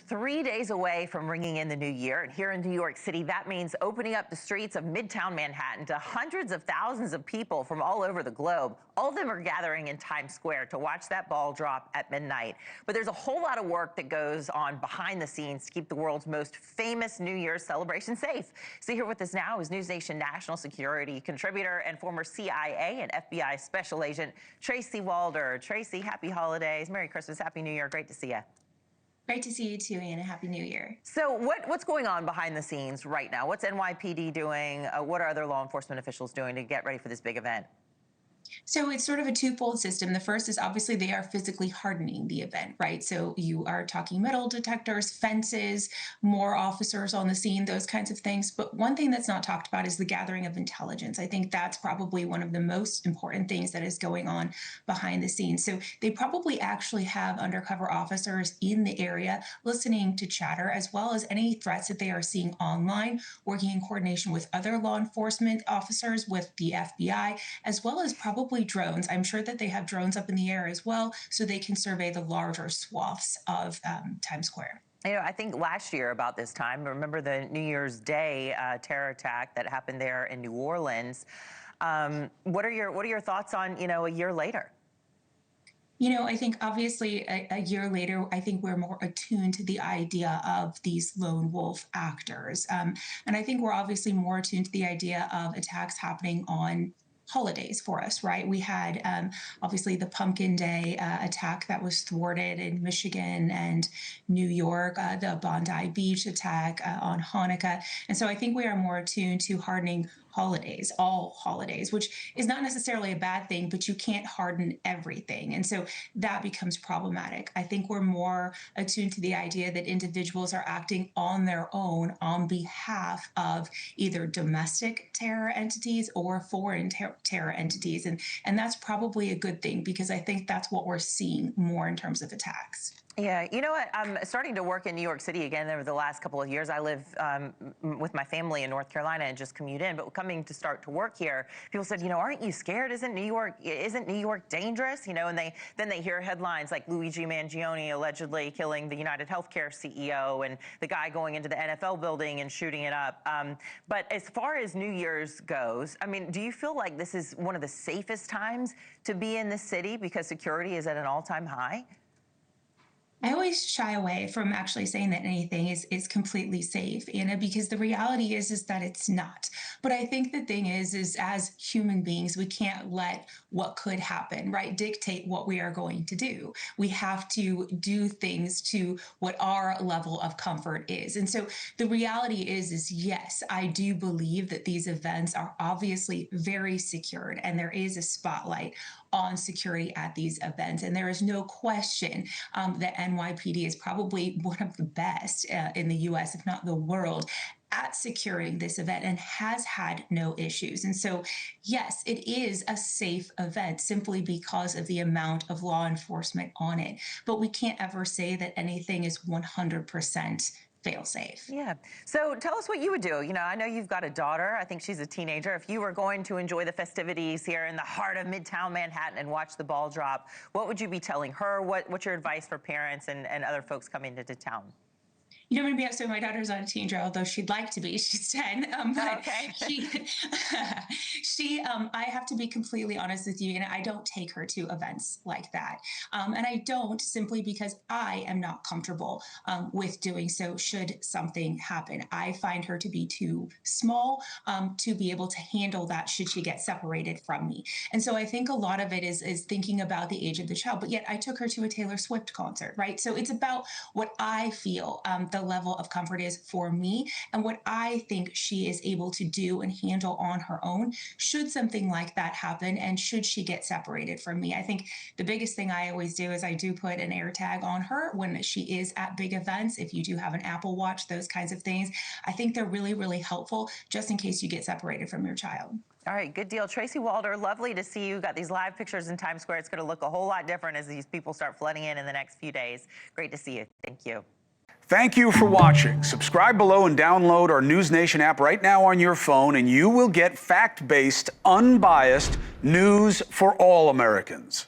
3 days away from ringing in the new year, and here in New York City, that means opening up the streets of Midtown Manhattan to hundreds of thousands of people from all over the globe. All of them are gathering in Times Square to watch that ball drop at midnight. But there's a whole lot of work that goes on behind the scenes to keep the world's most famous New Year's celebration safe. So here with us now is NewsNation national security contributor and former CIA and FBI special agent Tracy Walder. Tracy, happy holidays, Merry Christmas, Happy New Year. Great to see you. Great to see you too, Anna. Happy New Year. So what's going on behind the scenes right now? What's NYPD doing? What are other law enforcement officials doing to get ready for this big event? So it's sort of a twofold system. The first is obviously they are physically hardening the event, right? So you are talking metal detectors, fences, more officers on the scene, those kinds of things. But one thing that's not talked about is the gathering of intelligence. I think that's probably one of the most important things that is going on behind the scenes. So they probably actually have undercover officers in the area listening to chatter, as well as any threats that they are seeing online, working in coordination with other law enforcement officers, with the FBI, as well as probably drones. I'm sure that they have drones up in the air as well, so they can survey the larger swaths of Times Square. You know, I think last year about this time, remember the New Year's Day terror attack that happened there in New Orleans. What are your thoughts on, a year later? I think obviously a year later, I think we're more attuned to the idea of these lone wolf actors. And I think we're obviously more attuned to the idea of attacks happening on holidays for us, right? We had obviously the Pumpkin Day attack that was thwarted in Michigan and New York, the Bondi Beach attack on Hanukkah. And so I think we are more attuned to hardening holidays, all holidays, which is not necessarily a bad thing, but you can't harden everything. And so that becomes problematic. I think we're more attuned to the idea that individuals are acting on their own on behalf of either domestic terror entities or foreign terror entities. And that's probably a good thing, because I think that's what we're seeing more in terms of attacks. Yeah, you know what? I'm starting to work in New York City again over the last couple of years. I live with my family in North Carolina and just commute in. But coming to start to work here, people said, aren't you scared? Isn't New York dangerous? And then they hear headlines like Luigi Mangione allegedly killing the United Healthcare CEO and the guy going into the NFL building and shooting it up. But as far as New Year's goes, I mean, do you feel like this is one of the safest times to be in the city because security is at an all-time high? I always shy away from actually saying that anything is completely safe, Anna, because the reality is that it's not. But I think the thing is as human beings, we can't let what could happen, right, dictate what we are going to do. We have to do things to what our level of comfort is. And so the reality is yes, I do believe that these events are obviously very secured, and there is a spotlight on security at these events. And there is no question that NYPD is probably one of the best in the US, if not the world, at securing this event, and has had no issues. And so, yes, it is a safe event simply because of the amount of law enforcement on it. But we can't ever say that anything is 100% fail-safe. Yeah. So tell us what you would do. I know you've got a daughter. I think she's a teenager. If you were going to enjoy the festivities here in the heart of Midtown Manhattan and watch the ball drop, what would you be telling her? What's your advice for parents and other folks coming into town? I'm going to be up. So my daughter's not a teenager, although she'd like to be. She's 10. But okay. I have to be completely honest with you, and I don't take her to events like that. And I don't simply because I am not comfortable with doing so should something happen. I find her to be too small to be able to handle that should she get separated from me. And so I think a lot of it is thinking about the age of the child. But yet I took her to a Taylor Swift concert, right? So it's about what I feel the level of comfort is for me, and what I think she is able to do and handle on her own should something like that happen, and should she get separated from me. I think the biggest thing I always do is I do put an air tag on her when she is at big events. If you do have an Apple Watch, those kinds of things, I think they're really, really helpful just in case you get separated from your child. All right, good deal. Tracy Walder, lovely to see you. Got these live pictures in Times Square. It's going to look a whole lot different as these people start flooding in the next few days. Great to see you. Thank you. Thank you for watching. Subscribe below and download our NewsNation app right now on your phone, and you will get fact-based, unbiased news for all Americans.